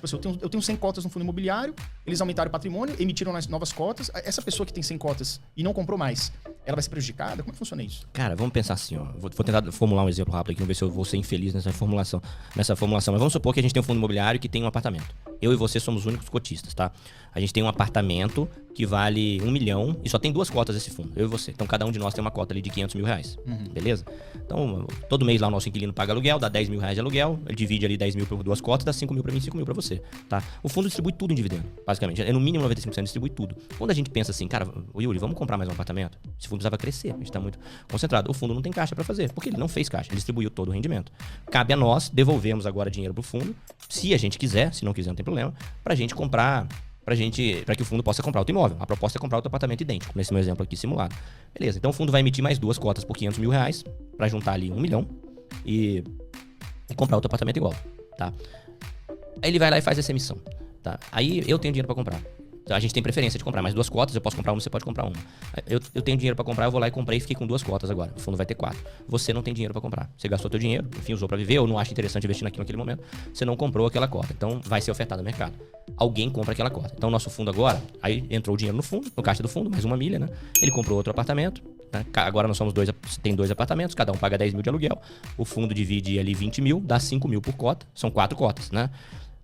Tipo assim, eu tenho 100 cotas no fundo imobiliário, eles aumentaram o patrimônio, emitiram novas cotas. Essa pessoa que tem 100 cotas e não comprou mais, ela vai ser prejudicada? Como é que funciona isso? Cara, vamos pensar assim, ó. Vou tentar formular um exemplo rápido aqui, vamos ver se eu vou ser infeliz nessa formulação. Mas vamos supor que a gente tem um fundo imobiliário que tem um apartamento. Eu e você somos os únicos cotistas, tá? A gente tem um apartamento que vale 1 milhão e só tem 2 cotas esse fundo, eu e você. Então cada um de nós tem uma cota ali de 500 mil reais, beleza? Então todo mês lá o nosso inquilino paga aluguel, dá 10 mil reais de aluguel, ele divide ali 10 mil por 2 cotas, dá 5 mil pra mim, 5 mil pra você, tá? O fundo distribui tudo em dividendo, basicamente. É no mínimo 95% distribui tudo. Quando a gente pensa assim, cara, Yuri, vamos comprar mais um apartamento? Esse fundo precisava crescer, a gente tá muito concentrado. O fundo não tem caixa pra fazer, porque ele não fez caixa, ele distribuiu todo o rendimento. Cabe a nós devolvermos agora dinheiro pro fundo, se a gente quiser, se não quiser não tem problema, pra gente comprar, para que o fundo possa comprar outro imóvel. A proposta é comprar outro apartamento idêntico, nesse meu exemplo aqui simulado. Beleza, então o fundo vai emitir mais 2 cotas por 500 mil reais para juntar ali 1 milhão e comprar outro apartamento igual, tá? Aí ele vai lá e faz essa emissão, tá? Aí eu tenho dinheiro para comprar. A gente tem preferência de comprar mais 2 cotas, eu posso comprar uma, você pode comprar uma. Eu tenho dinheiro pra comprar, eu vou lá e comprei e fiquei com 2 cotas agora. O fundo vai ter 4. Você não tem dinheiro pra comprar. Você gastou teu dinheiro, enfim, usou pra viver, ou não acha interessante investir naquilo naquele momento. Você não comprou aquela cota. Então vai ser ofertado no mercado. Alguém compra aquela cota. Então o nosso fundo agora, aí entrou o dinheiro no fundo, no caixa do fundo, mais 1 milha, né? Ele comprou outro apartamento, né? Agora nós somos tem 2 apartamentos, cada um paga 10 mil de aluguel. O fundo divide ali 20 mil, dá 5 mil por cota. São 4 cotas, né?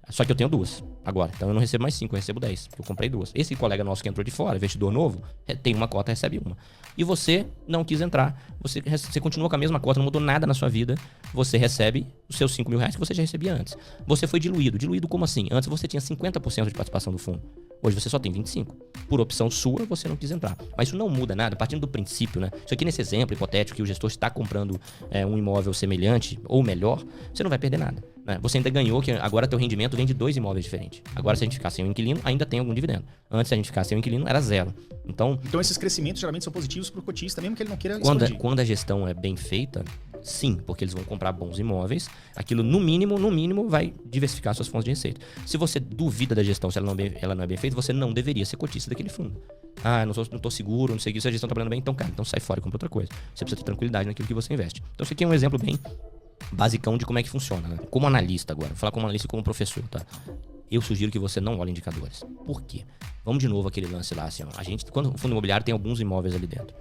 Só que eu tenho 2 agora. Então eu não recebo mais 5, eu recebo 10. Eu comprei 2. Esse colega nosso que entrou de fora, investidor novo, tem uma cota, recebe uma. E você não quis entrar. Você continua com a mesma cota, não mudou nada na sua vida. Você recebe os seus 5 mil reais que você já recebia antes. Você foi diluído. Diluído como assim? Antes você tinha 50% de participação do fundo. Hoje você só tem 25%. Por opção sua, você não quis entrar. Mas isso não muda nada, partindo do princípio, né? Isso aqui nesse exemplo hipotético que o gestor está comprando um imóvel semelhante ou melhor, você não vai perder nada, né? Você ainda ganhou que agora teu rendimento vem de 2 imóveis diferentes. Agora se a gente ficar sem o inquilino, ainda tem algum dividendo. Antes se a gente ficar sem o inquilino, era 0. Então esses crescimentos geralmente são positivos pro cotista, mesmo que ele não queira expandir. Quando a gestão é bem feita, sim, porque eles vão comprar bons imóveis. Aquilo, no mínimo, vai diversificar suas fontes de receita. Se você duvida da gestão, se ela não é bem feita, você não deveria ser cotista daquele fundo. Não tô seguro, não sei se a gestão tá trabalhando bem. Então sai fora e compra outra coisa. Você precisa ter tranquilidade naquilo que você investe. Então, isso aqui é um exemplo bem basicão de como é que funciona, né? Como analista agora. Vou falar como analista e como professor, tá? Eu sugiro que você não olhe indicadores. Por quê? Vamos de novo aquele lance lá, assim, ó. Quando o fundo imobiliário tem alguns imóveis ali dentro.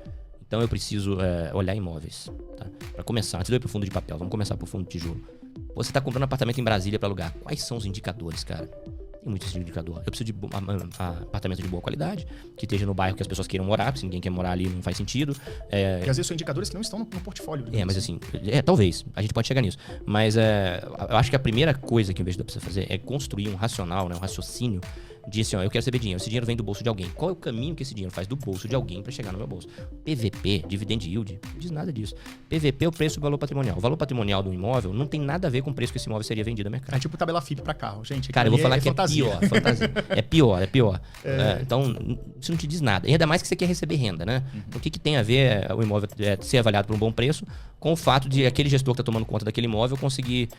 Então eu preciso olhar imóveis, tá? Para começar, antes de eu ir pro fundo de papel, vamos começar pro fundo de tijolo. Você tá comprando apartamento em Brasília para alugar. Quais são os indicadores, cara? Tem muitos indicadores. Eu preciso de apartamento de boa qualidade, que esteja no bairro que as pessoas queiram morar, porque se ninguém quer morar ali não faz sentido. E às vezes são indicadores que não estão no portfólio. Mas assim, talvez, a gente pode chegar nisso. Mas eu acho que a primeira coisa que o investidor precisa fazer é construir um racional, né, um raciocínio de assim, ó, eu quero receber dinheiro. Esse dinheiro vem do bolso de alguém. Qual é o caminho que esse dinheiro faz do bolso de alguém para chegar no meu bolso? PVP, dividend yield, não diz nada disso. PVP é o preço do valor patrimonial. O valor patrimonial do imóvel não tem nada a ver com o preço que esse imóvel seria vendido no mercado. É tipo tabela FIP para carro, gente. Cara, eu vou falar que fantasia. É pior, fantasia. É pior. Então, isso não te diz nada. E ainda mais que você quer receber renda, né? O que tem a ver o imóvel ser avaliado por um bom preço com o fato de aquele gestor que está tomando conta daquele imóvel conseguir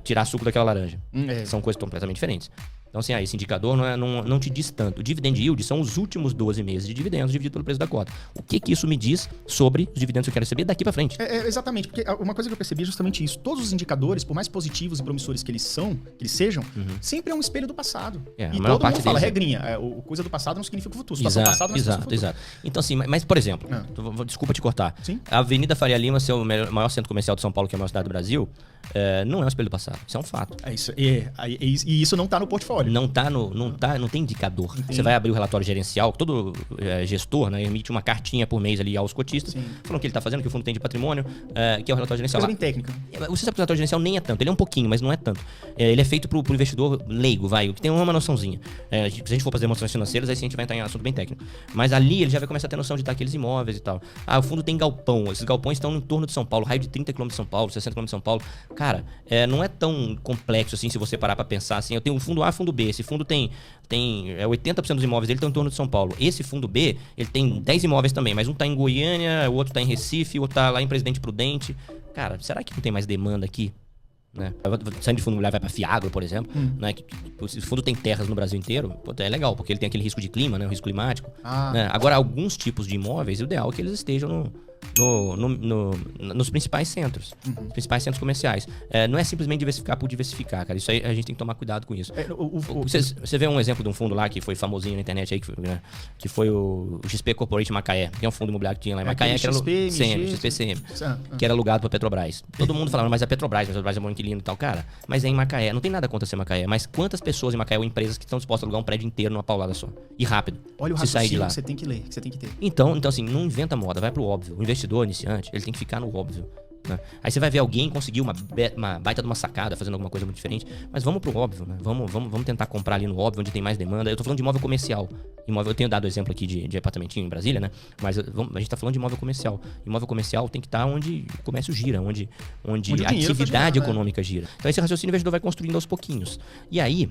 tirar suco daquela laranja? São coisas completamente diferentes. Então, assim, esse indicador não te diz tanto. O dividend yield são os últimos 12 meses de dividendos dividido pelo preço da cota. O que isso me diz sobre os dividendos que eu quero receber daqui pra frente? Exatamente, porque uma coisa que eu percebi é justamente isso. Todos os indicadores, por mais positivos e promissores que eles sejam, sempre é um espelho do passado. E todo mundo fala, regrinha, coisa do passado não significa o futuro. Situação passada não significa o futuro. Exato. Então, assim, mas por exemplo, desculpa te cortar. Sim? A Avenida Faria Lima, ser o maior centro comercial de São Paulo, que é a maior cidade do Brasil, não é um espelho do passado. Isso é um fato. E isso não tá no portfólio. Não tem indicador. Entendi. Você vai abrir o relatório gerencial, todo gestor, né, emite uma cartinha por mês ali aos cotistas, falando o que ele está fazendo, que o fundo tem de patrimônio, que é o relatório gerencial. Coisa bem técnica. Você sabe que o relatório gerencial nem é tanto, ele é um pouquinho, mas não é tanto. Ele é feito pro investidor leigo, que tem uma noçãozinha. Se a gente for fazer demonstrações financeiras, aí sim a gente vai entrar em assunto bem técnico. Mas ali ele já vai começar a ter noção de estar aqueles imóveis e tal. O fundo tem galpão, esses galpões estão em torno de São Paulo, raio de 30 km de São Paulo, 60 km de São Paulo. Cara, não é tão complexo assim se você parar pra pensar assim. Eu tenho um fundo A, fundo B. Esse fundo tem 80% dos imóveis dele estão em torno de São Paulo. Esse fundo B, ele tem 10 imóveis também, mas um tá em Goiânia, o outro tá em Recife, o outro tá lá em Presidente Prudente. Cara, será que não tem mais demanda aqui? Né? Saindo de fundo imobiliário vai para Fiagro, por exemplo, né? O fundo tem terras no Brasil inteiro, é legal, porque ele tem aquele risco de clima, né? O risco climático, né? Agora, alguns tipos de imóveis, o ideal é que eles estejam nos principais centros. Os principais centros comerciais. Não é simplesmente diversificar por diversificar, cara. Isso aí a gente tem que tomar cuidado com isso. Você vê um exemplo de um fundo lá que foi famosinho na internet aí, que foi o XP Corporate Macaé, que é um fundo imobiliário que tinha lá em Macaé, que era XPCM, que era alugado pra Petrobras. Todo mundo falava, mas a Petrobras é bom inquilino e tal. Cara, mas é em Macaé. Não tem nada contra ser Macaé, mas quantas pessoas em Macaé ou empresas que estão dispostas a alugar um prédio inteiro numa paulada só? E rápido. Olha o se sair de raciocínio lá. que você tem que ler, que você tem que ter. Então assim, não inventa moda, vai pro óbvio. O investidor iniciante, ele tem que ficar no óbvio. Né? Aí você vai ver alguém conseguir uma baita de uma sacada, fazendo alguma coisa muito diferente, mas vamos pro óbvio, né? Vamos tentar comprar ali no óbvio, onde tem mais demanda. Eu tô falando de imóvel comercial. Eu tenho dado exemplo aqui de apartamentinho em Brasília, né? Mas a gente tá falando de imóvel comercial. Imóvel comercial tem que estar onde o comércio gira, onde a atividade econômica gira. Então esse raciocínio o investidor vai construindo aos pouquinhos. E aí,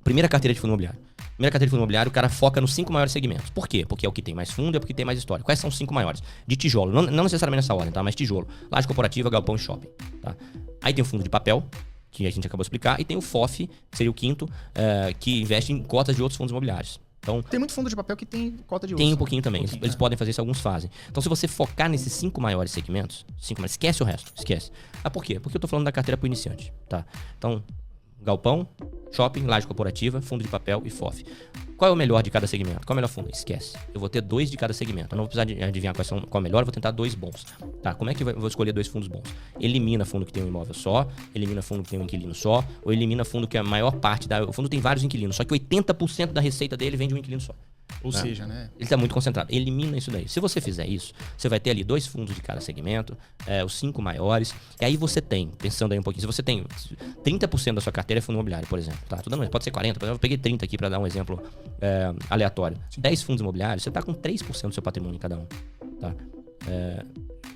primeira carteira de fundo imobiliário. Primeira carteira de fundo imobiliário, o cara foca nos 5 maiores segmentos. Por quê? Porque é o que tem mais fundo, é porque tem mais história. Quais são os 5 maiores? De tijolo. Não necessariamente nessa ordem, tá? Mas tijolo. Laje corporativa, galpão e shopping. Tá? Aí tem o fundo de papel, que a gente acabou de explicar. E tem o FOF, que seria o quinto, que investe em cotas de outros fundos imobiliários. Então, tem muito fundo de papel que tem cota de tem um pouquinho também. Eles podem fazer isso, alguns fazem. Então, se você focar nesses 5 maiores segmentos, esquece o resto. Esquece. Ah, por quê? Porque eu tô falando da carteira pro iniciante. Tá? Então, galpão, shopping, laje corporativa, fundo de papel e FOF. Qual é o melhor de cada segmento? Qual é o melhor fundo? Esquece. Eu vou ter 2 de cada segmento. Eu não vou precisar adivinhar qual é o melhor, eu vou tentar 2 bons. Tá, como é que eu vou escolher 2 fundos bons? Elimina fundo que tem um imóvel só, elimina fundo que tem um inquilino só, ou elimina fundo que a maior parte o fundo tem vários inquilinos, só que 80% da receita dele vem de um inquilino só. Ou seja, né? Ele está muito concentrado. Elimina isso daí. Se você fizer isso, você vai ter ali 2 fundos de cada segmento, os 5 maiores. E aí você tem, pensando aí um pouquinho, se você tem 30% da sua carteira é fundo imobiliário, por exemplo. Tá? Pode ser 40%, eu peguei 30% aqui para dar um exemplo aleatório. 10 fundos imobiliários, você está com 3% do seu patrimônio em cada um. Tá?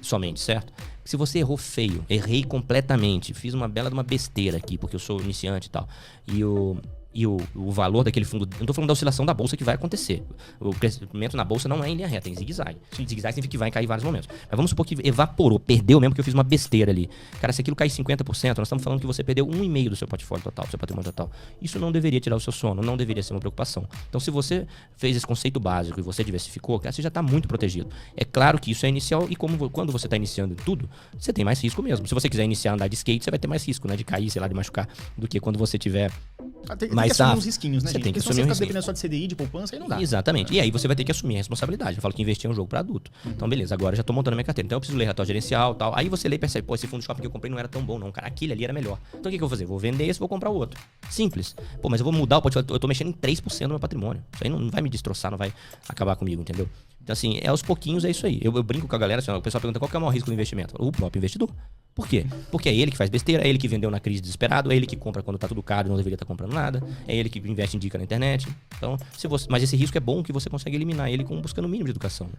Somente, certo? Se você errou feio, errei completamente, fiz uma bela de uma besteira aqui, porque eu sou iniciante e tal, e o valor daquele fundo... Não estou falando da oscilação da bolsa que vai acontecer. O crescimento na bolsa não é em linha reta, é em zigue-zague. Zigue-zague significa que vai cair em vários momentos. Mas vamos supor que evaporou, perdeu mesmo, que eu fiz uma besteira ali. Cara, se aquilo cair 50%, nós estamos falando que você perdeu 1,5% do seu portfólio total, do seu patrimônio total. Isso não deveria tirar o seu sono, não deveria ser uma preocupação. Então, se você fez esse conceito básico e você diversificou, cara, você já está muito protegido. É claro que isso é inicial e quando você está iniciando tudo, você tem mais risco mesmo. Se você quiser iniciar a andar de skate, você vai ter mais risco, né? De cair, sei lá, de machucar, do que quando você tiver... Tem que assumir uns risquinhos, né, você gente? tem que Porque assumir se você um ficar dependendo só de CDI, de poupança, aí não dá. Exatamente. E aí você vai ter que assumir a responsabilidade. Eu falo que investir é um jogo para adulto. Então, beleza, agora eu já tô montando a minha carteira. Então eu preciso ler relatório gerencial e tal. Aí você lê e percebe, pô, esse fundo de shopping que eu comprei não era tão bom, não. Cara, aquele ali era melhor. Então o que eu vou fazer? Vou vender esse e vou comprar o outro. Simples. Pô, mas eu vou mudar o portfólio. Eu tô mexendo em 3% do meu patrimônio. Isso aí não vai me destroçar, não vai acabar comigo, entendeu? Então, assim, aos pouquinhos é isso aí. Eu brinco com a galera, assim, o pessoal pergunta qual que é o maior risco do investimento? O próprio investidor. Por quê? Porque é ele que faz besteira, é ele que vendeu na crise desesperado, é ele que compra quando tá tudo caro e não deveria estar comprando nada, é ele que investe em dica na internet. Então, mas esse risco é bom que você consegue eliminar ele buscando o mínimo de educação.